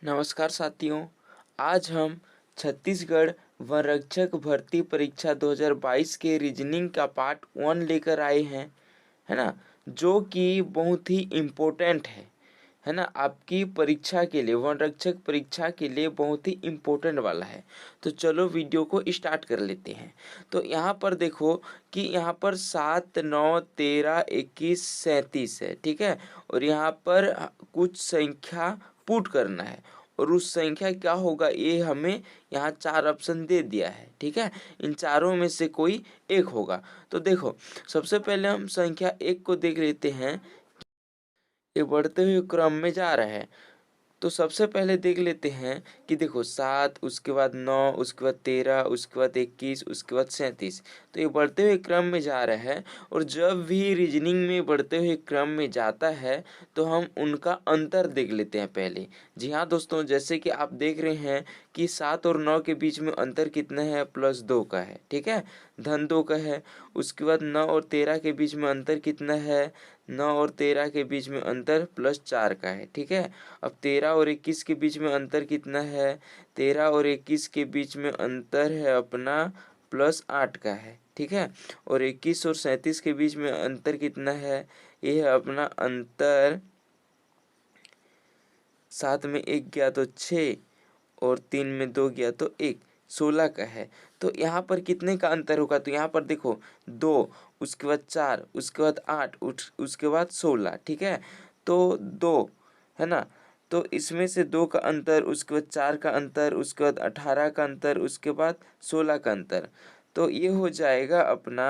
नमस्कार साथियों। आज हम छत्तीसगढ़ वन रक्षक भर्ती परीक्षा 2022 के रीजनिंग का पार्ट 1 लेकर आए हैं, है ना। जो कि बहुत ही इम्पोर्टेंट है ना। आपकी परीक्षा के लिए, वन रक्षक परीक्षा के लिए बहुत ही इम्पोर्टेंट वाला है। तो चलो वीडियो को स्टार्ट कर लेते हैं। तो यहाँ पर देखो कि यहाँ पर 7, 9, 13, 21, 37 है, ठीक है। और यहाँ पर कुछ संख्या पुट करना है और उस संख्या क्या होगा ये हमें यहाँ 4 ऑप्शन दे दिया है, ठीक है। इन चारों में से कोई एक होगा। तो देखो, सबसे पहले हम संख्या 1 को देख लेते हैं। ये बढ़ते हुए क्रम में जा रहा है। तो सबसे पहले देख लेते हैं कि देखो 7, उसके बाद 9, उसके बाद 13, उसके बाद 21, उसके बाद 37। तो ये बढ़ते हुए क्रम में जा रहा है। और जब भी रीजनिंग में बढ़ते हुए क्रम में जाता है तो हम उनका अंतर देख लेते हैं पहले। जी हाँ दोस्तों, जैसे कि आप देख रहे हैं कि 7 और 9 के बीच में अंतर कितना है, +2 का है, ठीक है, धन 2 का है। उसके बाद 9 और 13 के बीच में अंतर कितना है, 9 और 13 के बीच में अंतर +4 का है, ठीक है। अब 13 और 21 के बीच में अंतर कितना है, 13 और 21 के बीच में अंतर है अपना +8 का है, ठीक है। और 21 और 37 के बीच में अंतर कितना है, ये है अपना अंतर, 7 में 1 गया तो 6 और 3 में 2 गया तो 1, 16 का है। तो यहाँ पर कितने का अंतर होगा, तो यहाँ पर देखो 2, उसके बाद 4, उसके बाद 8, उसके बाद 16, ठीक है। तो 2 है ना। तो इसमें से 2 का अंतर, उसके बाद 4 का अंतर, उसके बाद 18 का अंतर, उसके बाद 16 का अंतर। तो ये हो जाएगा अपना,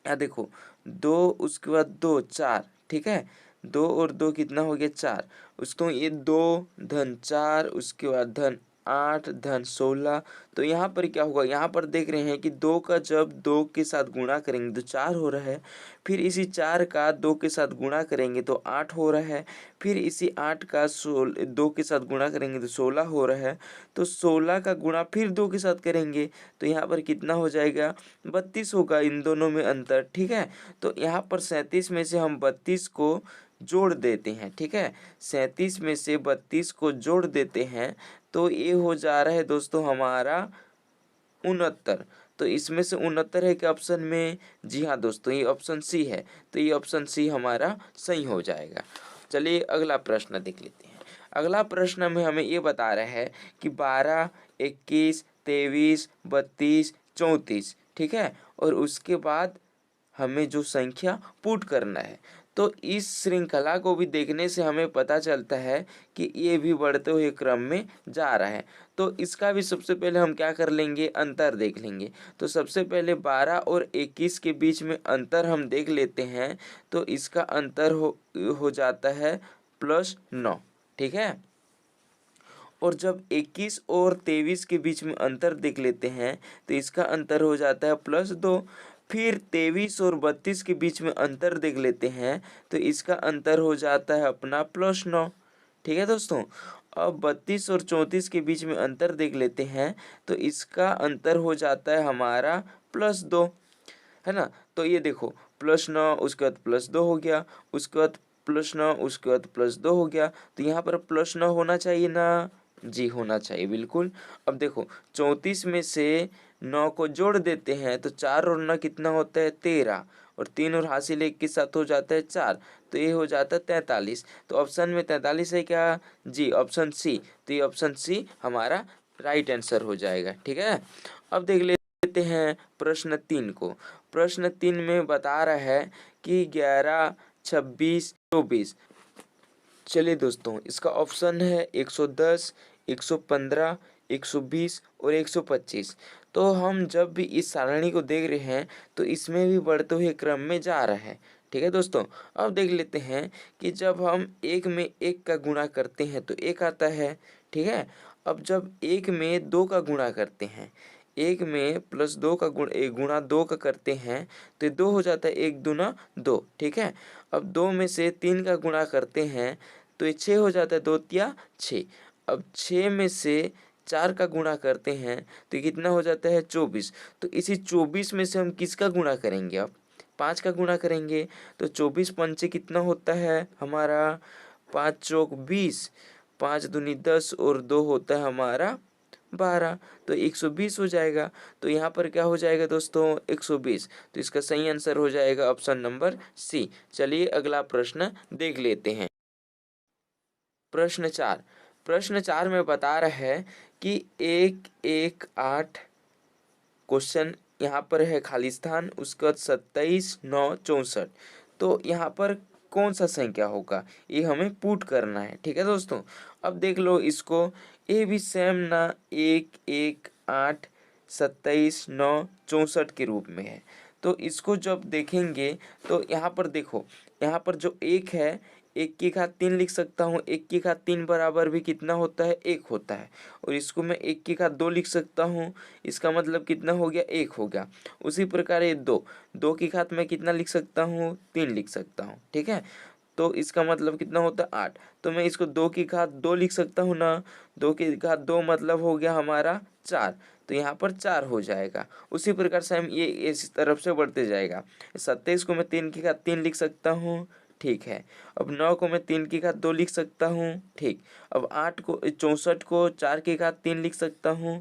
यहाँ देखो 2, उसके बाद 2, 4, ठीक है। 2 और 2 कितना हो गया, 4। उसको ये 2 धन 4, उसके बाद धन 8 धन 16। तो यहाँ पर क्या होगा, यहाँ पर देख रहे हैं कि 2 का जब 2 के साथ गुणा करेंगे तो 4 हो रहा है। फिर इसी 4 का 2 के साथ गुणा करेंगे तो 8 हो रहा है। फिर इसी 8 का 2 के साथ गुणा करेंगे तो 16 हो रहा है। तो 16 का गुणा फिर 2 के साथ करेंगे तो यहाँ पर कितना हो जाएगा, 32 होगा इन दोनों में अंतर, ठीक है। तो यहाँ पर 37 में से हम 32 को जोड़ देते हैं, ठीक है। 37 में से 32 को जोड़ देते हैं तो ये हो जा रहा है दोस्तों हमारा 69। तो इसमें से 69 है कि ऑप्शन में, जी हाँ दोस्तों, ये ऑप्शन सी है। तो ये ऑप्शन सी हमारा सही हो जाएगा। चलिए अगला प्रश्न देख लेते हैं। अगला प्रश्न में हमें ये बता रहा है कि 12, 21, 23, 32, 34, ठीक है। और उसके बाद हमें जो संख्या पुट करना है। तो इस श्रृंखला को भी देखने से हमें पता चलता है कि ये भी बढ़ते हुए क्रम में जा रहा है। तो इसका भी सबसे पहले हम क्या कर लेंगे, अंतर देख लेंगे। तो सबसे पहले 12 और 21 के बीच में अंतर हम देख लेते हैं। तो इसका अंतर हो जाता है +9, ठीक है। और जब 21 और 23 के बीच में अंतर देख लेते हैं तो इसका अंतर हो जाता है +2। फिर 23 और 32 के बीच में अंतर देख लेते हैं तो इसका अंतर हो जाता है अपना +9, ठीक है दोस्तों। अब 32 और 34 के बीच में अंतर देख लेते हैं तो इसका अंतर हो जाता है हमारा +2, है ना। तो ये देखो +9, उसके बाद +2 हो गया, उसके बाद +9, उसके बाद +2 हो गया। तो यहाँ पर +9 होना चाहिए ना, जी होना चाहिए बिल्कुल। अब देखो 34 में से 9 को जोड़ देते हैं तो 4 और 9 कितना होता है, 13, और 3 और हासिल 1 के साथ हो जाता है 4। तो ये हो जाता है 43। तो ऑप्शन में 43 है क्या, जी ऑप्शन सी। तो ये ऑप्शन सी हमारा राइट आंसर हो जाएगा, ठीक है। अब देख लेते हैं प्रश्न 3 को। प्रश्न 3 में बता रहा है कि 11, 26, 24। चलिए दोस्तों, इसका ऑप्शन है 110, 115, 120 और 125। तो हम जब भी इस सारणी को देख रहे हैं तो इसमें भी बढ़ते हुए क्रम में जा रहा है, ठीक है दोस्तों। अब देख लेते हैं कि जब हम 1 में 1 का गुणा करते हैं तो 1 आता है, ठीक है। अब जब 1 में 2 का गुणा करते हैं, 1 में +2 का गुणा 2 का करते हैं तो ये 2 हो जाता है, 1 दूना 2, ठीक है। अब 2 में से 3 का गुणा करते हैं तो ये 6 हो जाता है, 2 तिया 6। अब 6 में से 4 का गुणा करते हैं तो ये कितना हो जाता है, 24। तो इसी 24 में से हम किसका गुणा करेंगे, अब 5 का गुणा करेंगे। तो 24 पंचे कितना होता है हमारा, 5 चौक 20, 5 दूनी 10 और 2 होता है हमारा 12, तो 120 हो जाएगा। तो यहाँ पर क्या हो जाएगा दोस्तों 120। तो इसका सही आंसर हो जाएगा ऑप्शन नंबर सी। चलिए अगला प्रश्न देख लेते हैं। प्रश्न 4 में बता रहा है कि 1 1 8 क्वेश्चन यहाँ पर है खालिस्तान, उसके बाद 27 9 64। तो यहाँ पर कौन सा संख्या होगा ये हमें पुट करना है। ठीक है दोस्तों, अब देख लो इसको, ये भी सेम ना 1 1 8 27 9 64 के रूप में है। तो इसको जब देखेंगे तो यहाँ पर देखो, यहाँ पर जो एक है, 1 की घात 3 लिख सकता हूँ। 1 की घात 3 बराबर भी कितना होता है 1 होता है। और इसको मैं 1 की घात 2 लिख सकता हूँ, इसका मतलब कितना हो गया 1 हो गया। उसी प्रकार ये 2 की घात मैं कितना लिख सकता हूँ 3 लिख सकता हूँ। ठीक है, तो इसका मतलब कितना होता है 8। तो मैं इसको 2 की घात 2 लिख सकता हूँ ना, 2 की घात 2 मतलब हो गया हमारा 4। तो यहाँ पर 4 हो जाएगा। उसी प्रकार से हम ये इस तरफ से बढ़ते जाएगा। 27 को मैं 3 की घात 3 लिख सकता हूँ, ठीक है। अब 9 को मैं 3 की घात 2 लिख सकता हूँ, ठीक। अब 64 को 4 की घात 3 लिख सकता हूँ,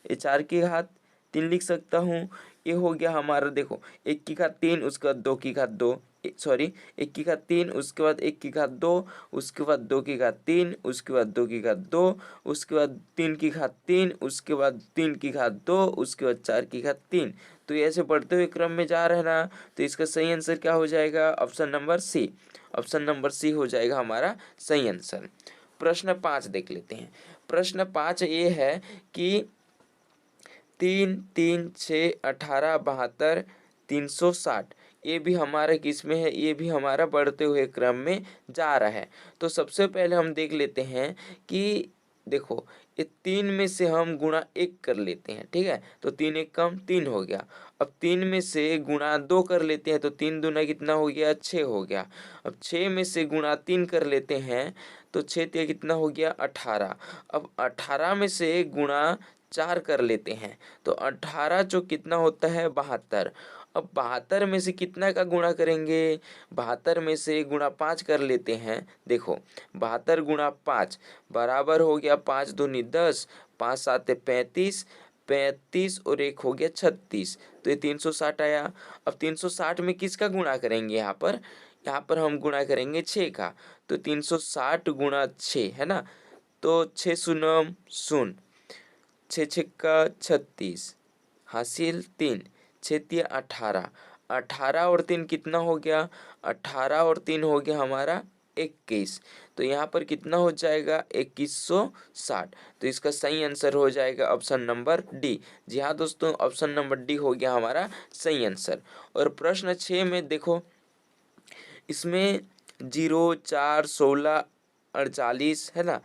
ये 4 की घात 3 लिख सकता हूँ। ये हो गया हमारा, देखो 1 की घात 3, उसके बाद 2 की घात 2, सॉरी 1 की घात 3, उसके बाद 1 की घात 2, उसके बाद 2 की घात 3, उसके बाद 2 की घात 2, उसके बाद 3 की घात 3, उसके बाद 3 की घात 2, उसके बाद 4 की घात 3। तो ये ऐसे बढ़ते हुए क्रम में जा रहे हैं ना, तो इसका सही आंसर क्या हो जाएगा option number C. Option number C हो जाएगा हमारा सही आंसर। प्रश्न 5 देख लेते हैं। प्रश्न 5 ये है कि 3 3 6 18 72 360, ये भी हमारा किस में है, ये भी हमारा बढ़ते हुए क्रम में जा रहा है। तो सबसे पहले हम देख लेते हैं कि देखो, ये 3 में से हम गुणा 1 कर लेते हैं। ठीक है, तो 3 1 कम 3 हो गया। अब 3 में से गुणा 2 कर लेते हैं, तो 3 दूना कितना हो गया 6 हो गया। अब 6 में से गुणा 3 कर लेते हैं, तो 6 तिया कितना हो गया 18। अब 18 में से गुणा 4 कर लेते हैं, तो 18 जो कितना होता है 72। अब 72 में से कितना का गुणा करेंगे, 72 में से गुणा 5 कर लेते हैं। देखो 72 गुणा 5 बराबर हो गया 5 दूनी 10, 5 7 35, 35 और 1 हो गया 36। तो ये 360 आया। अब 360 में किसका गुणा करेंगे, यहाँ पर हम गुणा करेंगे 6 का। तो 360 गुणा 6 है ना, तो 6 शून्य शून्य, 6 छक्का 36, हासिल 3, 6 तिया 18, 18 और 3 कितना हो गया, 18 और 3 हो गया हमारा 21। तो यहाँ पर कितना हो जाएगा 2160। तो इसका सही आंसर हो जाएगा ऑप्शन नंबर डी। जी हाँ दोस्तों, ऑप्शन नंबर डी हो गया हमारा सही आंसर। और प्रश्न 6 में देखो, इसमें 0 4 16 48 है ना,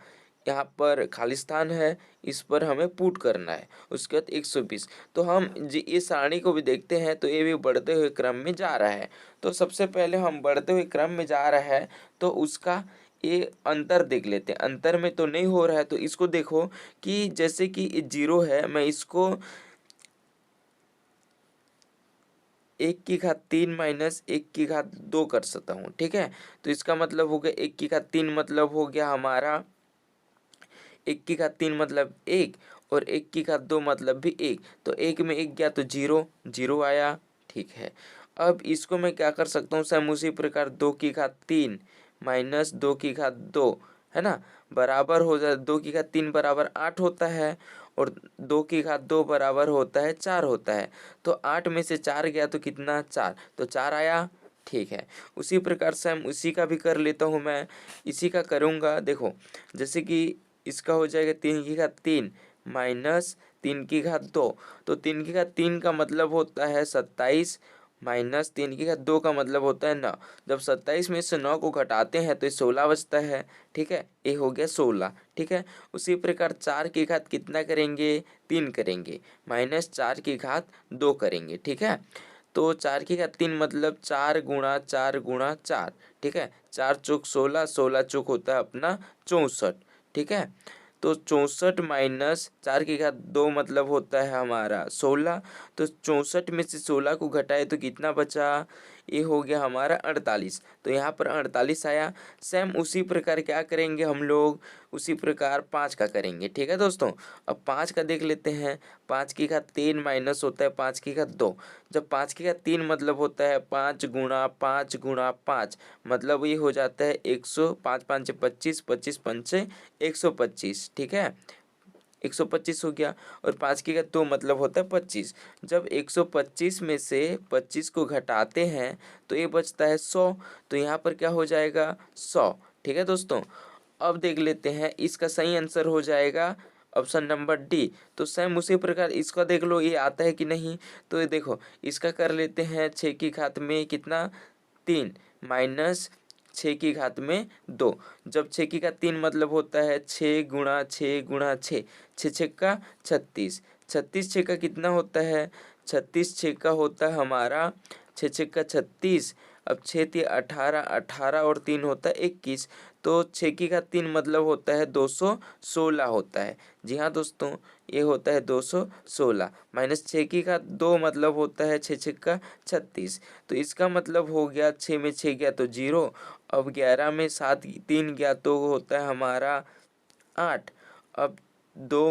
यहाँ पर खालिस्तान है, इस पर हमें पुट करना है। उसके बाद 120। तो हम इस सारणी को भी देखते हैं, तो ये भी बढ़ते हुए क्रम में जा रहा है। तो सबसे पहले हम बढ़ते हुए क्रम में जा रहा है, तो उसका ये अंतर देख लेते हैं। अंतर में तो नहीं हो रहा है, तो इसको देखो कि जैसे कि ये 0 है, मैं इसको 1 की घात 3 माइनस 1 की घात 2 कर सकता हूँ। ठीक है, तो इसका मतलब हो गया 1 की घात 3 मतलब हो गया हमारा 1 की घात 3 मतलब 1, और 1 की घात 2 मतलब भी 1। तो 1 में 1 गया तो 0 0 आया। ठीक है, अब इसको मैं क्या कर सकता हूँ, सेम उसी प्रकार 2 की घात 3 माइनस 2 की घात 2 है ना, बराबर हो जाए 2 की घात 3 बराबर 8 होता है, और 2 की घात 2 बराबर होता है 4 होता है। तो 8 में से 4 गया तो कितना 4, तो 4 आया। ठीक है, उसी प्रकार से हम उसी का भी कर लेता हूँ, मैं इसी का करूँगा। देखो जैसे कि इसका हो जाएगा 3 की घात 3 माइनस 3 की घात 2। तो 3 की घात 3 का मतलब होता है 27, माइनस 3 की घात 2 का मतलब होता है 9। जब 27 में से 9 को घटाते हैं तो ये 16 बचता है। ठीक है, ये हो गया 16। ठीक है, उसी प्रकार 4 की घात कितना करेंगे 3 करेंगे, माइनस 4 की घात 2 करेंगे। ठीक है, तो 4 की घात 3 मतलब 4 गुणा 4 गुणा 4। ठीक है, 4 चौक 16, 16 चौक होता है अपना 64। ठीक है, तो 64 माइनस 4 की घात 2 मतलब होता है हमारा 16। तो 64 में से 16 को घटाए तो कितना बचा, ये हो गया हमारा 48। तो यहाँ पर 48 आया। सेम उसी प्रकार क्या करेंगे हम लोग, उसी प्रकार 5 का करेंगे। ठीक है दोस्तों, अब 5 का देख लेते हैं। 5 की घात 3 माइनस होता है 5 की घात 2। जब 5 की घात 3 मतलब होता है 5 गुणा 5 गुणा 5, मतलब ये हो जाता है 100। 5 5 25, 25 पंचे 125। ठीक है, 125 हो गया। और 5 की घात 2 मतलब होता है 25। जब 125 में से 25 को घटाते हैं तो ये बचता है 100। तो यहाँ पर क्या हो जाएगा, 100। ठीक है दोस्तों, अब देख लेते हैं इसका सही आंसर हो जाएगा ऑप्शन नंबर डी। तो सेम उसी प्रकार इसका देख लो ये आता है कि नहीं। तो ये देखो, इसका कर लेते हैं 6 की घात में कितना, 3 माइनस 6 की घात में 2। जब 6 की घात 3 मतलब होता है 6 गुणा 6 गुणा 6, 6 6 का 36। 36 6 का कितना होता है, 36 6 का होता है हमारा 6 6 का 36। अब 6 3 18, 18 और 3 होता है 21। तो 6 की घात 3 मतलब होता है 216 होता है। जी हाँ दोस्तों, ये होता है 216। माइनस 6 की घात 2 मतलब होता है 6 6 का 36। तो इसका मतलब हो गया 6 में 6 गया तो 0। अब 11 में 7 3 गया तो होता है हमारा 8। अब 2